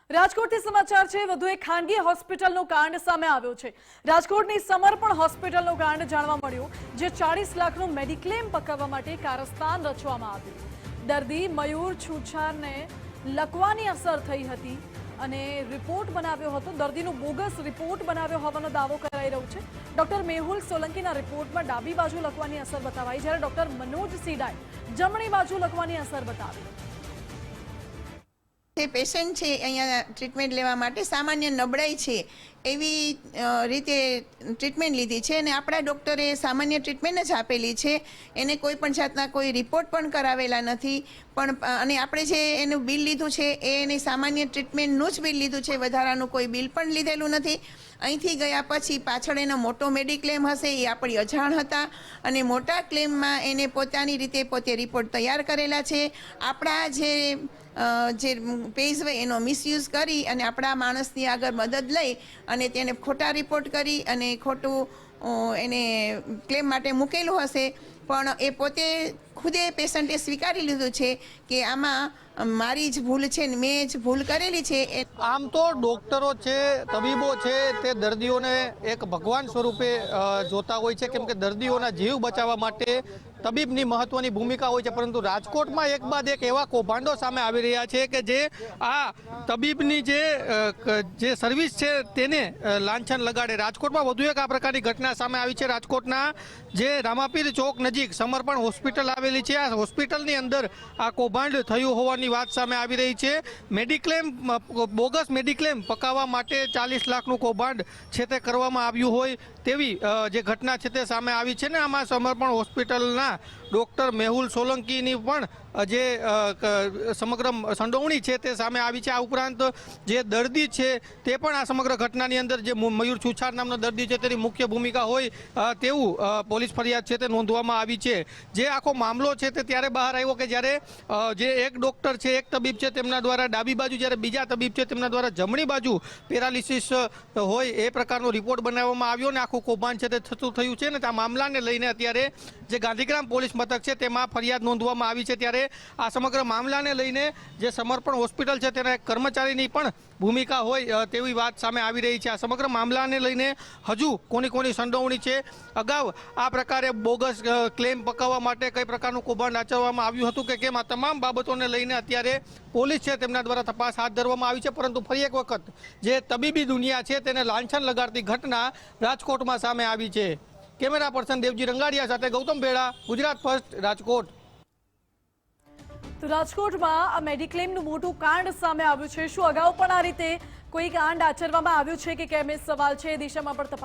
રાજકોટથી સમાચાર છે। વધુ એક ખાનગી હોસ્પિટલનો કાંડ સામે આવ્યો છે। રાજકોટની સમર્પણ હોસ્પિટલનો કાંડ જાણવા મળ્યો, જે 40 લાખનો મેડિક્લેમ પકાવવા માટે કારસ્તાન રચવામાં આવ્યું। દર્દી મયુર છુછારને લકવાની અસર થઈ હતી અને રિપોર્ટ બનાવ્યો હતો। દર્દીનો બોગસ રિપોર્ટ બનાવ્યો હોવાનો દાવો કરાઈ રહ્યો છે। ડોક્ટર મેહુલ સોલંકીના રિપોર્ટમાં ડાબી બાજુ લકવાની અસર બતાવાઈ, જ્યારે ડોક્ટર મનોજ સીડાએ જમણી બાજુ લકવાની અસર બતાવી। પેશન્ટ છે અહીંયા ટ્રીટમેન્ટ લેવા માટે સામાન્ય નબળાઈ છે એવી રીતે ટ્રીટમેન્ટ લીધી છે અને આપણા ડૉક્ટરે સામાન્ય ટ્રીટમેન્ટ જ આપેલી છે। એને કોઈ પણ જાતના કોઈ રિપોર્ટ પણ કરાવેલા નથી, પણ અને આપણે જે એનું બિલ લીધું છે એ એની સામાન્ય ટ્રીટમેન્ટનું જ બિલ લીધું છે, વધારાનું કોઈ બિલ પણ લીધેલું નથી। અહીંથી ગયા પછી પાછળ એનો મોટો મેડિક્લેમ હશે, એ આપણી અજાણ હતા અને મોટા ક્લેમમાં એને પોતાની રીતે પોતે રિપોર્ટ તૈયાર કરેલા છે। આપણા જે પેજ હોય એનો મિસયુઝ કરી અને આપણા માણસની આગળ મદદ લઈ અને તેને ખોટા રિપોર્ટ કરી અને ખોટું એને ક્લેમ માટે મૂકેલું હશે, પણ એ પોતે ખુદે પેશન્ટે સ્વીકારી લીધું છે કે આમાં મારી જ ભૂલ છે ને મેં જ ભૂલ કરેલી છે। આમ તો ડોક્ટરો છે, તબીબો છે, તે દર્દીઓને એક ભગવાન સ્વરૂપે જોતા હોય છે, કેમ કે દર્દીઓના જીવ બચાવવા માટે તબીબની મહત્વની ભૂમિકા હોય છે। પરંતુ રાજકોટમાં એક બાદ એક એવા કૌભાંડો સામે આવી રહ્યા છે કે જે આ તબીબની જે સર્વિસ છે તેને લાંછન લગાડે। રાજકોટમાં વધુ એક આ પ્રકારની ઘટના સામે આવી છે। રાજકોટના જે રામાપીર ચોક નજીક સમર્પણ હોસ્પિટલ આવેલી છે, આ હોસ્પિટલની અંદર આ કૌભાંડ થયું હોવાની વાત સામે આવી રહી છે। મેડિક્લેમ, બોગસ મેડિક્લેમ પકાવવા માટે 40 લાખનું કૌભાંડ છે તે કરવામાં આવ્યું હોય તેવી જે ઘટના છે તે સામે આવી છે ને આમાં સમર્પણ હોસ્પિટલના ડૉક્ટર મેહુલ સોલંકીની પણ જે સમગ્ર સંડોવણી છે તે સામે આવી છે। આ ઉપરાંત જે દર્દી છે તે પણ આ સમગ્ર ઘટનાની અંદર જે મયુર છુછાર નામનો દર્દી છે તેની મુખ્ય ભૂમિકા હોય તેવું પોલીસ ફરિયાદ છે તે નોંધવામાં આવી છે। જે આખો મામલો છે તે ત્યારે બહાર આવ્યો કે જ્યારે જે એક ડૉક્ટર છે, એક તબીબ છે, તેમના દ્વારા ડાબી બાજુ, જ્યારે બીજા તબીબ છે તેમના દ્વારા જમણી બાજુ પેરાલિસિસ હોય એ પ્રકારનો રિપોર્ટ બનાવવામાં આવ્યો ને આખું કૌભાંડ છે તે થતું થયું છે ને આ મામલાને લઈને અત્યારે જે ગાંધીગ્રામ પોલીસ મથક છે તેમાં ફરિયાદ નોંધવામાં આવી છે। ત્યારે આ સમગ્ર મામલાને લઈને જે સમર્પણ હોસ્પિટલ છે તેના એક કર્મચારીની પણ ભૂમિકા હોય તેવી વાત સામે આવી રહી છે। આ સમગ્ર મામલાને લઈને હજુ કોની સંડોવણી છે, અગાઉ આ પ્રકારે બોગસ ક્લેમ પકાવવા માટે કઈ પ્રકારનું કૌભાંડ આચરવામાં આવ્યું હતું કે કેમ, આ તમામ બાબતોને લઈને અત્યારે પોલીસ છે તેમના દ્વારા તપાસ હાથ ધરવામાં આવી છે। પરંતુ ફરી એક વખત જે તબીબી દુનિયા છે તેને લાંછન લગાડતી ઘટના રાજકોટમાં સામે આવી છે। કેમેરા પર્સન દેવજી રંગાડિયા સાથે ગૌતમ ભેડા, ગુજરાત ફર્સ્ટ, રાજકોટ। તો રાજકોટમાં આ મેડિક્લેમનું મોટું કાંડ સામે આવ્યું છે। શું અગાઉ પણ આ રીતે કોઈ કાંડ આચરવામાં આવ્યું છે કે કેમ એ સવાલ છે, એ દિશામાં પણ તપાસ